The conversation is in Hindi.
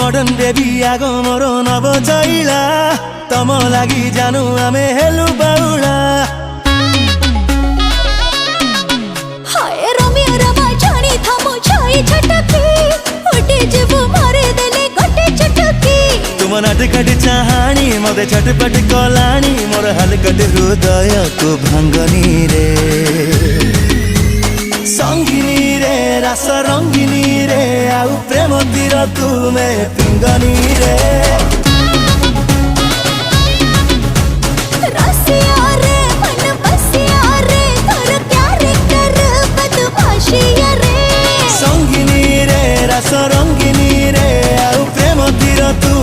मडर्न बेबी आगो मोर नव चैला तम लागि जानु आमे हेलु बाउला हाय रमिया रमा छाणी थामो छाई छटकी उठे जीवु मारे देले गोटे चटकी तुम नाटकट चाहाणी मते छटपट कलाणी मोर हलकट हृदय को भांगनी रे संगिनी रे रस रंगिनी रे आउ प्रेम तीर तुमे पिंगनी रे रसिया रे मन बसिया रे तोर कैरेक्टर बदमाशिया रे संगिनी रे रस रंगिनी रे आउ प्रेम तीर तू